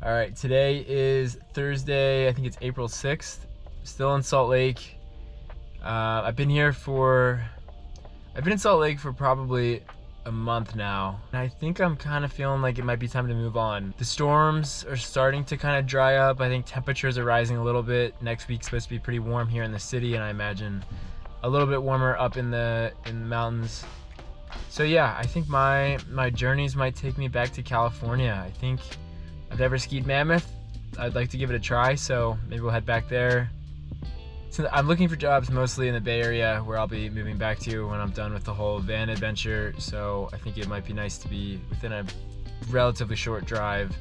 All right, today is Thursday. I think it's April 6th. Still in Salt Lake. I've been in Salt Lake for probably a month now. And I think I'm kind of feeling like it might be time to move on. The storms are starting to kind of dry up. I think temperatures are rising a little bit. Next week's supposed to be pretty warm here in the city, and I imagine a little bit warmer up in the mountains. So yeah, I think my journeys might take me back to California. I think I've never skied Mammoth. I'd like to give it a try, so maybe we'll head back there. So I'm looking for jobs mostly in the Bay Area, where I'll be moving back to when I'm done with the whole van adventure. So I think it might be nice to be within a relatively short drive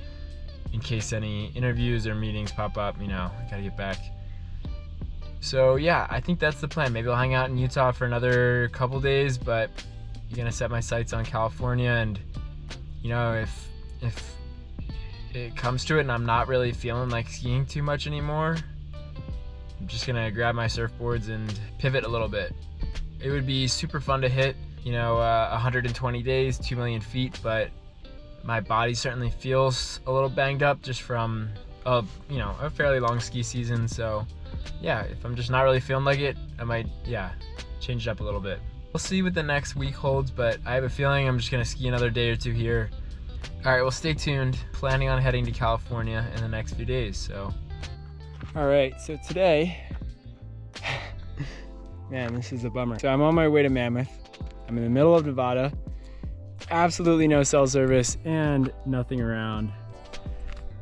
in case any interviews or meetings pop up. I gotta get back. So yeah, I think that's the plan. Maybe I'll hang out in Utah for another couple days, but I'm gonna set my sights on California. And if it comes to it and I'm not really feeling like skiing too much anymore, I'm just gonna grab my surfboards and pivot a little bit. It would be super fun to hit 120 days, 2 million feet, but my body certainly feels a little banged up just from a fairly long ski season. So yeah, if I'm just not really feeling like it, I might change it up a little bit. We'll see what the next week holds, but I have a feeling I'm just gonna ski another day or two here. All right, well, stay tuned. Planning on heading to California in the next few days, so. All right, so today, man, this is a bummer. So I'm on my way to Mammoth. I'm in the middle of Nevada. Absolutely no cell service and nothing around.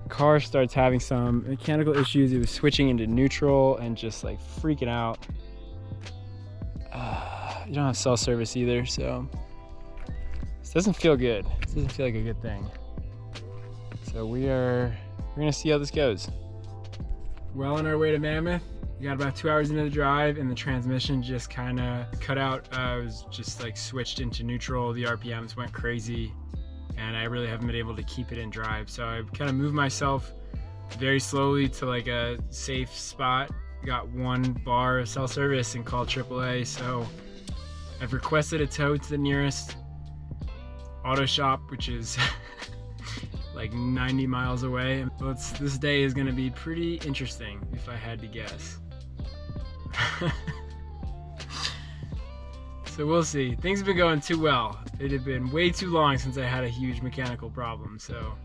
Car starts having some mechanical issues. It was switching into neutral and just like freaking out. You don't have cell service either, so this doesn't feel good. This doesn't feel like a good thing. So we're gonna see how this goes. Well, on our way to Mammoth, we got about 2 hours into the drive and the transmission just kind of cut out. It was just like switched into neutral. The RPMs went crazy and I really haven't been able to keep it in drive. So I kind of moved myself very slowly to like a safe spot. Got 1 bar of cell service and called AAA. So I've requested a tow to the nearest auto shop, which is like 90 miles away. This day is gonna be pretty interesting if I had to guess. So we'll see. Things have been going too well. It had been way too long since I had a huge mechanical problem. So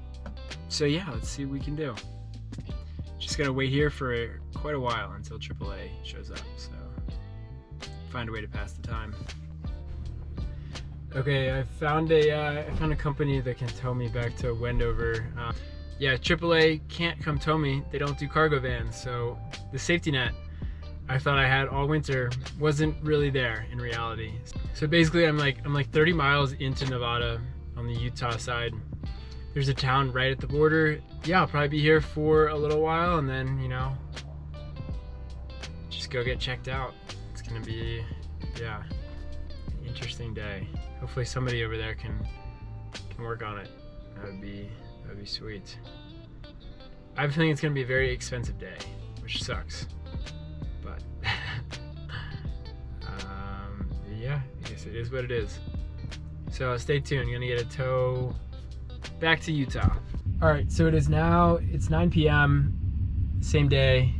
yeah, let's see what we can do. Just gotta wait here for quite a while until AAA shows up. So find a way to pass the time. Okay, I found a company that can tow me back to Wendover. Yeah, AAA can't come tow me. They don't do cargo vans, so the safety net I thought I had all winter wasn't really there in reality. So basically, I'm like 30 miles into Nevada on the Utah side. There's a town right at the border. Yeah, I'll probably be here for a little while, and then just go get checked out. It's gonna be an interesting day. Hopefully somebody over there can work on it. That'd be sweet. I have a feeling it's gonna be a very expensive day, which sucks. But yeah, I guess it is what it is. So stay tuned. Gonna get a tow back to Utah. All right, so it's 9 p.m. same day.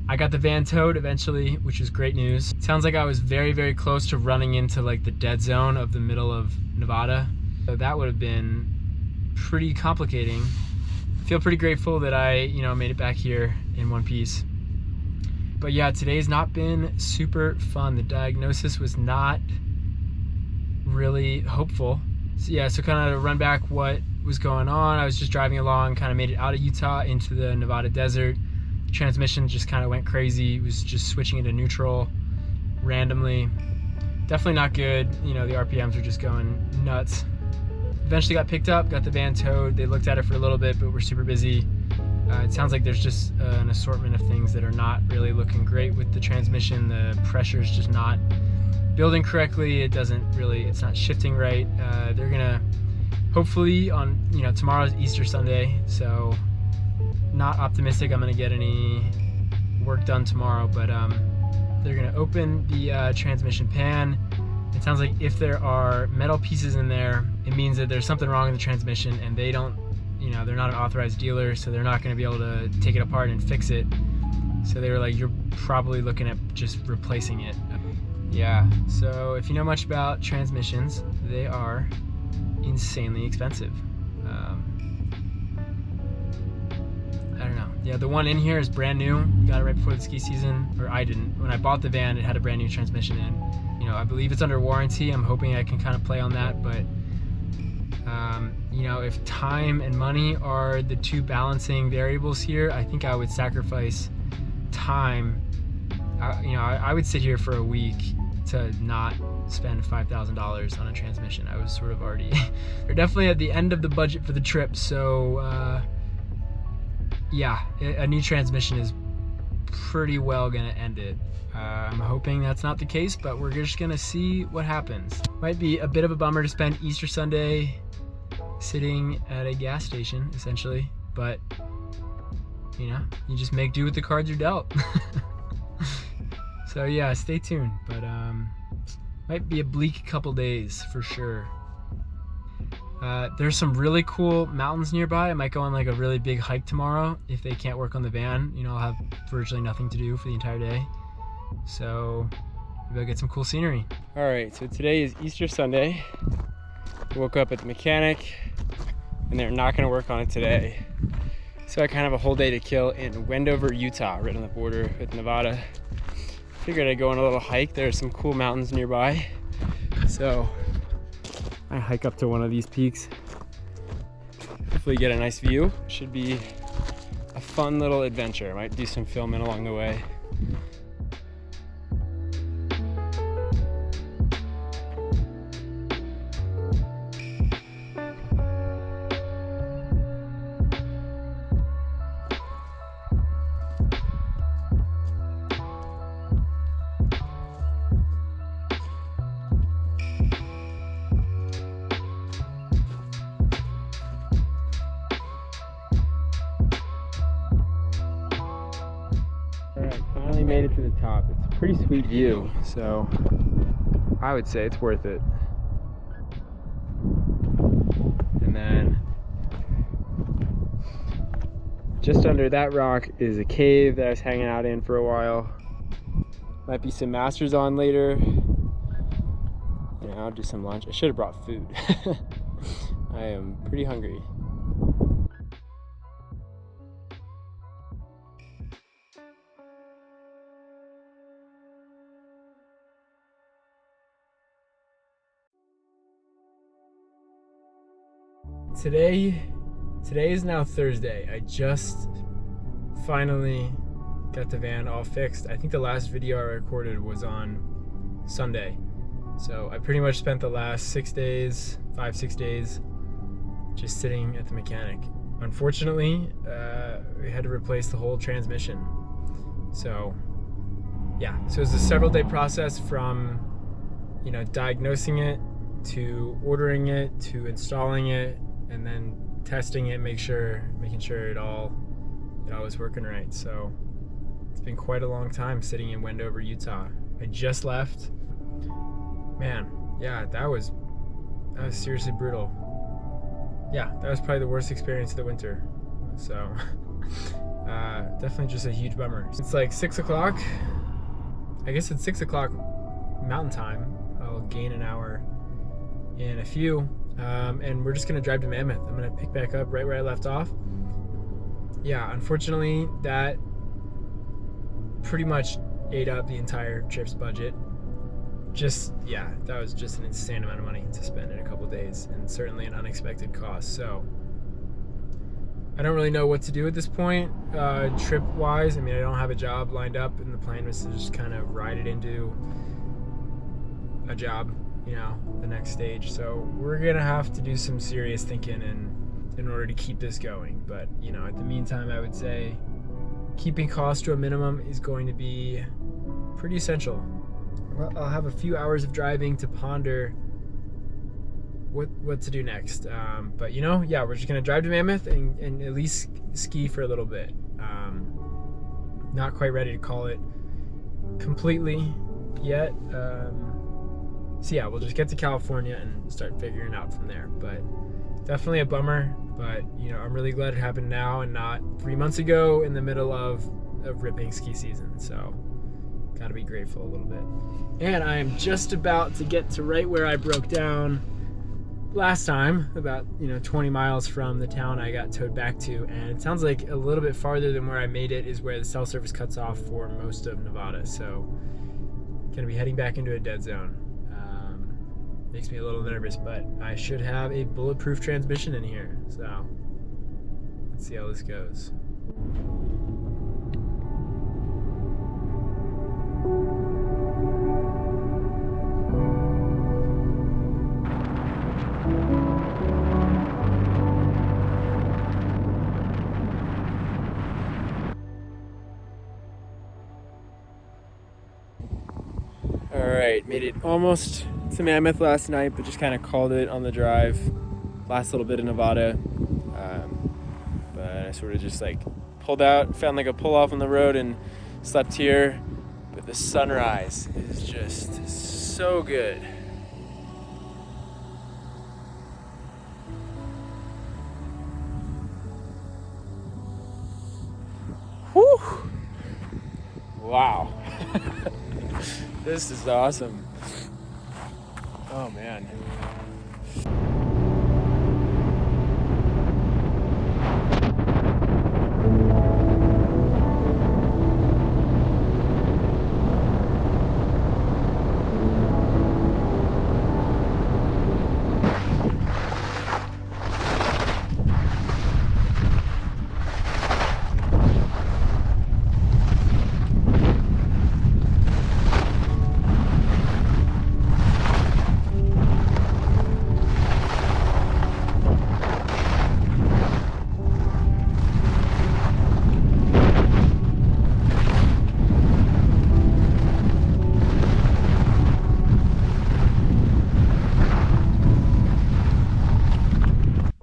I got the van towed eventually, which is great news. It sounds like I was very, very close to running into like the dead zone of the middle of Nevada. So that would have been pretty complicating. I feel pretty grateful that I, made it back here in one piece. But yeah, today's not been super fun. The diagnosis was not really hopeful. So yeah, so kind of to run back what was going on, I was just driving along, kind of made it out of Utah into the Nevada desert. Transmission just kind of went crazy. It was just switching into neutral randomly. Definitely not good. The RPMs were just going nuts. Eventually got picked up, got the van towed. They looked at it for a little bit, but we're super busy. It sounds like there's just an assortment of things that are not really looking great with the transmission. The pressure is just not building correctly. It's not shifting right. They're gonna hopefully on, tomorrow's Easter Sunday, so not optimistic I'm gonna get any work done tomorrow, but they're gonna open the transmission pan. It sounds like if there are metal pieces in there, it means that there's something wrong in the transmission, and they don't you know, they're not an authorized dealer, so they're not going to be able to take it apart and fix it. So they were like, you're probably looking at just replacing it. Yeah, so if you know much about transmissions, they are insanely expensive. I don't know. Yeah, the one in here is brand new. We got it right before the ski season, or I didn't. When I bought the van, it had a brand new transmission in. You know, I believe it's under warranty. I'm hoping I can kind of play on that, but you know, if time and money are the two balancing variables here, I think I would sacrifice time. You know, I would sit here for a week to not spend $5,000 on a transmission. I was sort of already, we're definitely at the end of the budget for the trip, so yeah, a new transmission is pretty well gonna end it. I'm hoping that's not the case, but we're just gonna see what happens. Might be a bit of a bummer to spend Easter Sunday sitting at a gas station, essentially, but you know, you just make do with the cards you're dealt. So yeah, stay tuned, but might be a bleak couple days for sure. There's some really cool mountains nearby. I might go on like a really big hike tomorrow if they can't work on the van. You know, I'll have virtually nothing to do for the entire day. So maybe I'll get some cool scenery. All right, so today is Easter Sunday. Woke up at the mechanic and they're not gonna work on it today. So I kind of have a whole day to kill in Wendover, Utah, right on the border with Nevada. Figured I'd go on a little hike. There's some cool mountains nearby. So I hike up to one of these peaks. Hopefully get a nice view. Should be a fun little adventure. Might do some filming along the way. Finally made it to the top. It's a pretty sweet view, so I would say it's worth it. And then just under that rock is a cave that I was hanging out in for a while. Might be some masters on later. Yeah, I'll do some lunch. I should have brought food. I am pretty hungry. Today is now Thursday. I just finally got the van all fixed. I think the last video I recorded was on Sunday. So I pretty much spent the last 6 days, 5-6 days, just sitting at the mechanic. Unfortunately, we had to replace the whole transmission. So yeah, so it was a several day process from, you know, diagnosing it to ordering it to installing it, and then testing it, making sure it all was working right. So it's been quite a long time sitting in Wendover, Utah. I just left. Man, yeah, that was seriously brutal. Yeah, that was probably the worst experience of the winter. So definitely just a huge bummer. It's like 6 o'clock. I guess it's 6 o'clock Mountain Time. I'll gain an hour in a few. And we're just gonna drive to Mammoth. I'm gonna pick back up right where I left off. Yeah, unfortunately, that pretty much ate up the entire trip's budget. Yeah, that was just an insane amount of money to spend in a couple days, and certainly an unexpected cost. So I don't really know what to do at this point, trip-wise. I mean, I don't have a job lined up, and the plan was to just kind of ride it into a job, you know, the next stage. So we're gonna have to do some serious thinking in order to keep this going. But you know, at the meantime, I would say keeping costs to a minimum is going to be pretty essential. Well, I'll have a few hours of driving to ponder what to do next. But you know, yeah, we're just gonna drive to Mammoth and at least ski for a little bit. Not quite ready to call it completely yet. So yeah, we'll just get to California and start figuring it out from there. But definitely a bummer But you know, I'm really glad it happened now and not 3 months ago in the middle of ripping ski season. So gotta be grateful a little bit. And I am just about to get to right where I broke down last time, about 20 miles from the town I got towed back to, and it sounds like a little bit farther than where I made it is where the cell service cuts off for most of Nevada. So gonna be heading back into a dead zone. Makes me a little nervous, but I should have a bulletproof transmission in here. So let's see how this goes. All right, made it almost to Mammoth last night, but just kind of called it on the drive. Last little bit of Nevada, but I sort of just like pulled out, found like a pull off on the road, and slept here. But the sunrise is just so good. Whew! Wow. This is awesome. Oh man.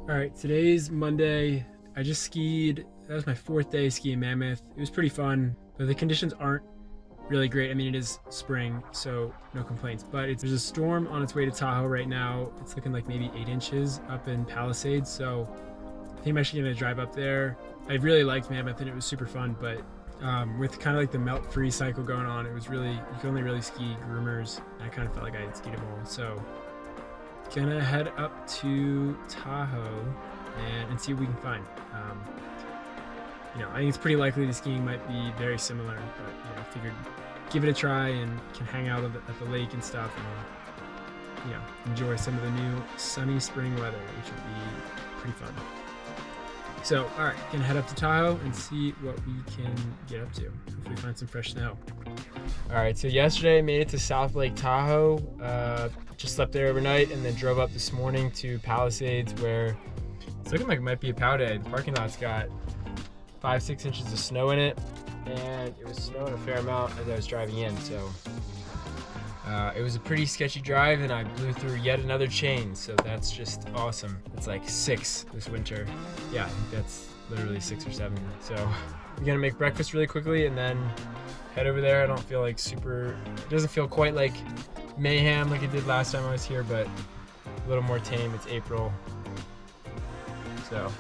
Alright, today's Monday. I just skied. That was my 4th day skiing Mammoth. It was pretty fun, but the conditions aren't really great. I mean, it is spring, so no complaints, but there's a storm on its way to Tahoe right now. It's looking like maybe 8 inches up in Palisades, so I think I'm actually going to drive up there. I really liked Mammoth and it was super fun, but with kind of like the melt-free cycle going on, it was really, you could only really ski groomers, and I kind of felt like I had skied them all. So gonna head up to Tahoe and see what we can find. I think it's pretty likely the skiing might be very similar, but I figured give it a try and can hang out at the lake and stuff, and enjoy some of the new sunny spring weather, which would be pretty fun. So, all right, gonna head up to Tahoe and see what we can get up to. Hopefully find some fresh snow. All right, so yesterday I made it to South Lake Tahoe. Just slept there overnight and then drove up this morning to Palisades, where it's looking like it might be a pow day. The parking lot's got 5-6 inches of snow in it, and it was snowing a fair amount as I was driving in, so it was a pretty sketchy drive, and I blew through yet another chain, so that's just awesome. It's like 6 this winter. Yeah, I think that's literally 6 or 7. So we're gonna make breakfast really quickly and then head over there. I don't feel like it doesn't feel quite like mayhem like it did last time I was here, but a little more tame. It's April, so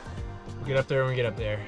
we'll get up there when we get up there.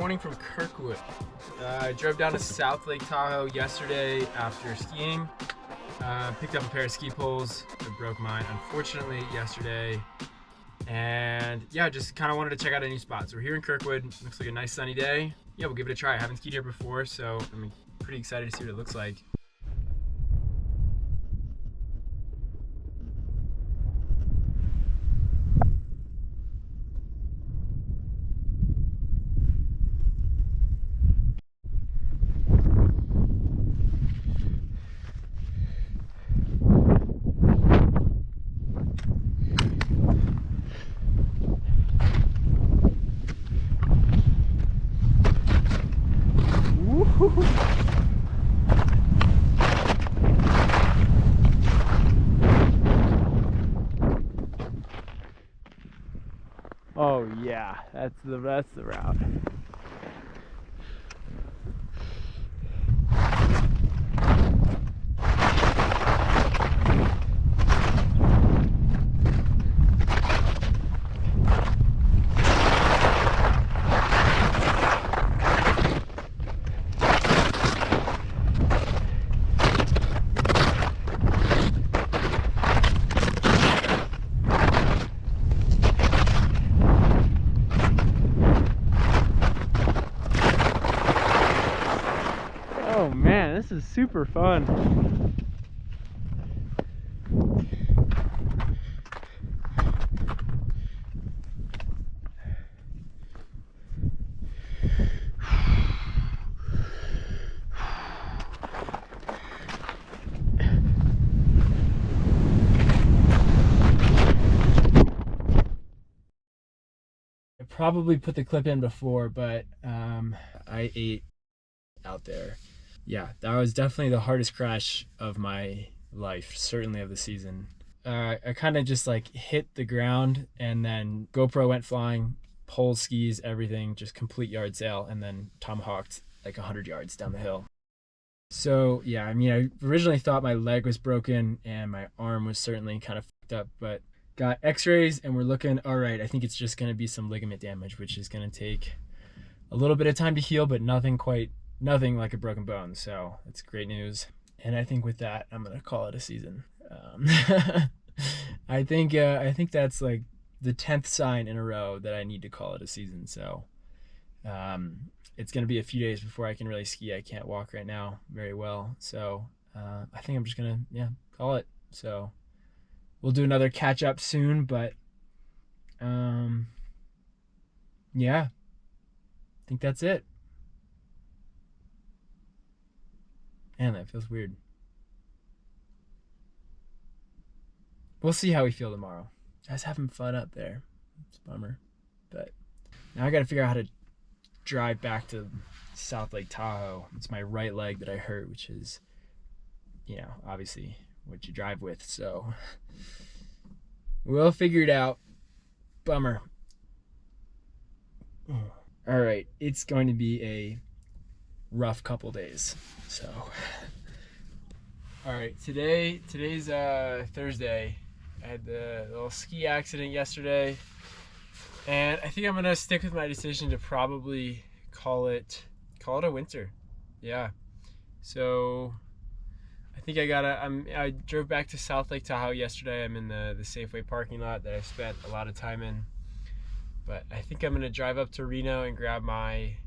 morning from Kirkwood. I drove down to South Lake Tahoe yesterday after skiing. Picked up a pair of ski poles that broke mine, unfortunately, yesterday. And yeah, just kind of wanted to check out a new spot. So we're here in Kirkwood. Looks like a nice sunny day. Yeah, we'll give it a try. I haven't skied here before, so I'm pretty excited to see what it looks like. Oh yeah, that's the route. Oh man, this is super fun. I probably put the clip in before, but I ate out there. Yeah, that was definitely the hardest crash of my life, certainly of the season. I kind of just like hit the ground and then GoPro went flying, pole, skis, everything, just complete yard sale, and then tomahawked like 100 yards down the hill. So yeah, I mean, I originally thought my leg was broken and my arm was certainly kind of fucked up, but got x-rays and we're looking all right. I think it's just going to be some ligament damage, which is going to take a little bit of time to heal, but nothing like a broken bone. So that's great news. And I think with that, I'm going to call it a season. I think that's like the 10th sign in a row that I need to call it a season. So it's going to be a few days before I can really ski. I can't walk right now very well. So I think I'm just going to, call it. So we'll do another catch up soon, but yeah, I think that's it. Man, that feels weird. We'll see how we feel tomorrow. I was having fun up there. It's a bummer. But now I got to figure out how to drive back to South Lake Tahoe. It's my right leg that I hurt, which is, obviously what you drive with. So we'll figure it out. Bummer. All right. It's going to be a rough couple days. So, all right. Today's Thursday. I had the little ski accident yesterday, and I think I'm gonna stick with my decision to probably call it a winter. Yeah. So I think I drove back to South Lake Tahoe yesterday. I'm in the Safeway parking lot that I spent a lot of time in. But I think I'm gonna drive up to Reno and grab my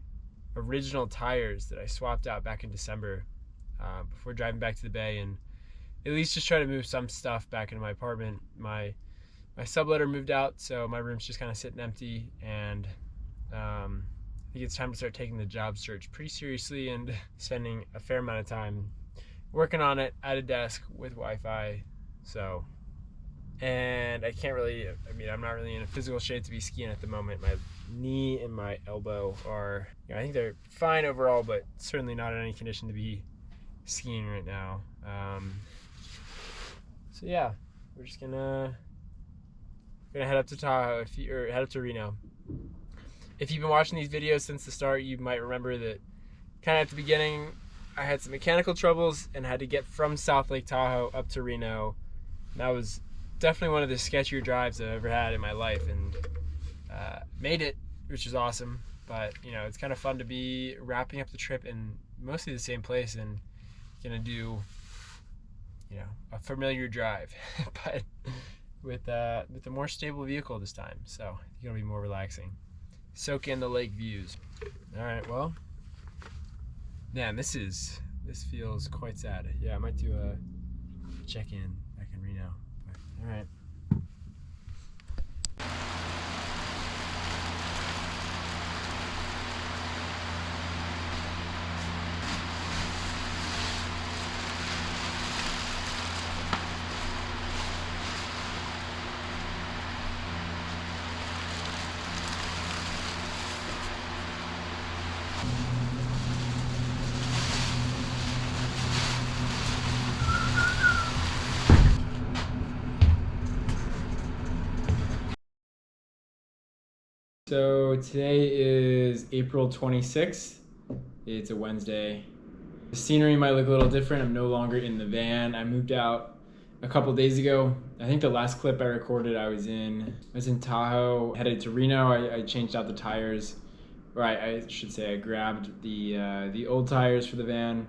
original tires that I swapped out back in December before driving back to the Bay, and at least just try to move some stuff back into my apartment. My subletter moved out, so my room's just kind of sitting empty, and I think it's time to start taking the job search pretty seriously and spending a fair amount of time working on it at a desk with Wi-Fi. So, and I'm not really in a physical shape to be skiing at the moment. My knee and my elbow are, I think they're fine overall, but certainly not in any condition to be skiing right now. So yeah, we're just gonna head up to Tahoe, head up to Reno. If you've been watching these videos since the start, you might remember that kind of at the beginning, I had some mechanical troubles and had to get from South Lake Tahoe up to Reno. And that was definitely one of the sketchier drives I've ever had in my life, and made it, which is awesome. But it's kind of fun to be wrapping up the trip in mostly the same place and gonna do a familiar drive, but with a more stable vehicle this time. So I think it'll be more relaxing. Soak in the lake views. All right, well, man, this feels quite sad. Yeah, I might do a check-in back in Reno. But, all right. So today is April 26th. It's a Wednesday. The scenery might look a little different. I'm no longer in the van. I moved out a couple days ago. I think the last clip I recorded, I was in Tahoe, headed to Reno. I changed out the tires, or I should say I grabbed the old tires for the van,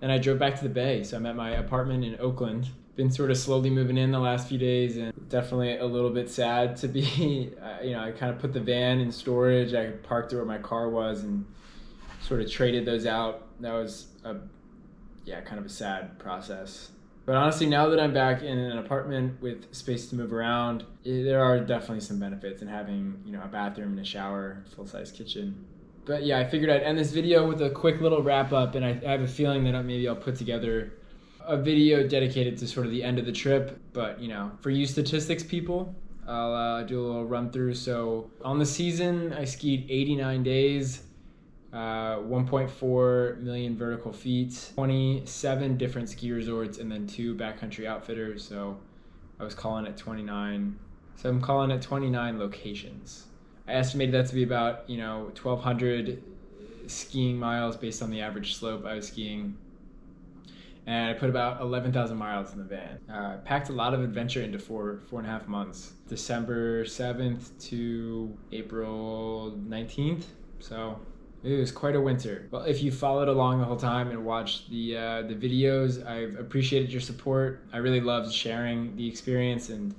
and I drove back to the Bay. So I'm at my apartment in Oakland. Been sort of slowly moving in the last few days, and definitely a little bit sad to be, I kind of put the van in storage. I parked it where my car was and sort of traded those out. That was kind of a sad process. But honestly, now that I'm back in an apartment with space to move around, there are definitely some benefits in having, a bathroom and a shower, full-size kitchen. But yeah, I figured I'd end this video with a quick little wrap up, and I have a feeling that maybe I'll put together a video dedicated to sort of the end of the trip. But for you statistics people, I'll do a little run through. So on the season, I skied 89 days, 1.4 million vertical feet, 27 different ski resorts, and then 2 backcountry outfitters. So I was calling it 29. So I'm calling it 29 locations. I estimated that to be about 1,200 skiing miles based on the average slope I was skiing. And I put about 11,000 miles in the van. Packed a lot of adventure into 4.5 months. December 7th to April 19th. So it was quite a winter. Well, if you followed along the whole time and watched the videos, I've appreciated your support. I really loved sharing the experience and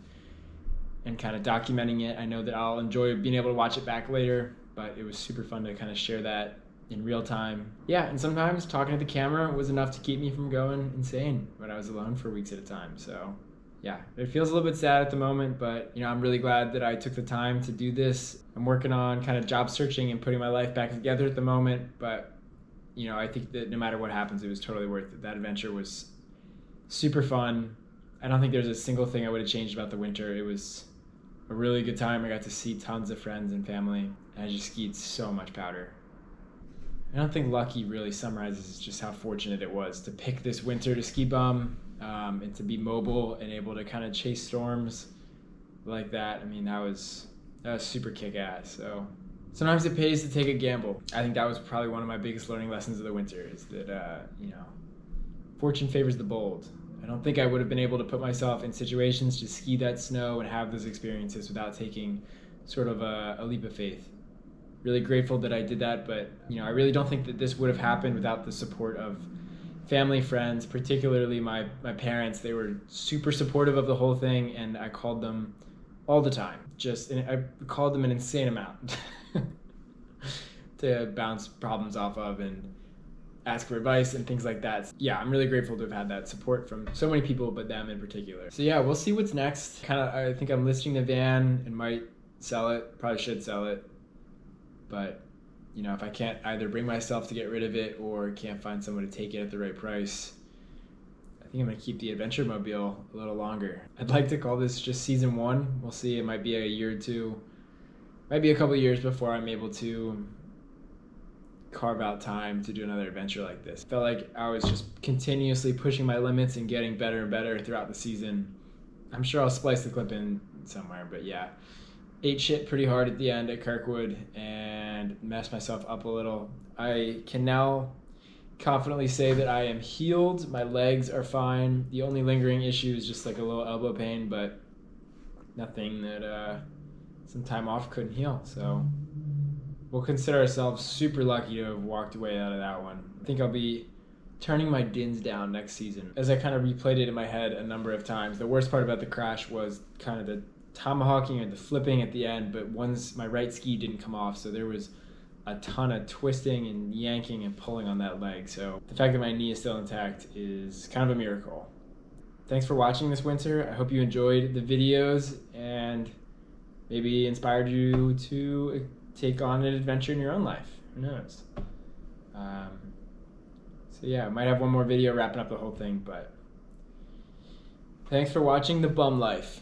kind of documenting it. I know that I'll enjoy being able to watch it back later, but it was super fun to kind of share that in real time. Yeah, and sometimes talking to the camera was enough to keep me from going insane when I was alone for weeks at a time. So yeah, it feels a little bit sad at the moment, but I'm really glad that I took the time to do this. I'm working on kind of job searching and putting my life back together at the moment, but I think that no matter what happens, it was totally worth it. That adventure was super fun. I don't think there's a single thing I would have changed about the winter. It was a really good time. I got to see tons of friends and family, and I just skied so much powder. I don't think lucky really summarizes just how fortunate it was to pick this winter to ski bum, and to be mobile and able to kind of chase storms like that. I mean, that was super kick-ass. So sometimes it pays to take a gamble. I think that was probably one of my biggest learning lessons of the winter, is that fortune favors the bold. I don't think I would have been able to put myself in situations to ski that snow and have those experiences without taking sort of a leap of faith. Really grateful that I did that, but I really don't think that this would have happened without the support of family, friends, particularly my parents. They were super supportive of the whole thing, and I called them all the time. I called them an insane amount to bounce problems off of and ask for advice and things like that. Yeah, I'm really grateful to have had that support from so many people, but them in particular. So yeah, we'll see what's next. I think I'm listing the van and might sell it. Probably should sell it. But if I can't either bring myself to get rid of it or can't find someone to take it at the right price, I think I'm going to keep the adventure mobile a little longer. I'd like to call this just season 1. We'll see. It might be a year or two. Might be a couple of years before I'm able to carve out time to do another adventure like this. Felt like I was just continuously pushing my limits and getting better and better throughout the season. I'm sure I'll splice the clip in somewhere, but yeah. Ate shit pretty hard at the end at Kirkwood and messed myself up a little. I can now confidently say that I am healed. My legs are fine. The only lingering issue is just like a little elbow pain, but nothing that some time off couldn't heal. So we'll consider ourselves super lucky to have walked away out of that one. I think I'll be turning my DINs down next season. As I kind of replayed it in my head a number of times, the worst part about the crash was kind of the tomahawking and the flipping at the end, but once my right ski didn't come off, so there was a ton of twisting and yanking and pulling on that leg. So the fact that my knee is still intact is kind of a miracle. Thanks for watching this winter. I hope you enjoyed the videos and maybe inspired you to take on an adventure in your own life. Who knows? So yeah, I might have one more video wrapping up the whole thing, but thanks for watching The Bum Life.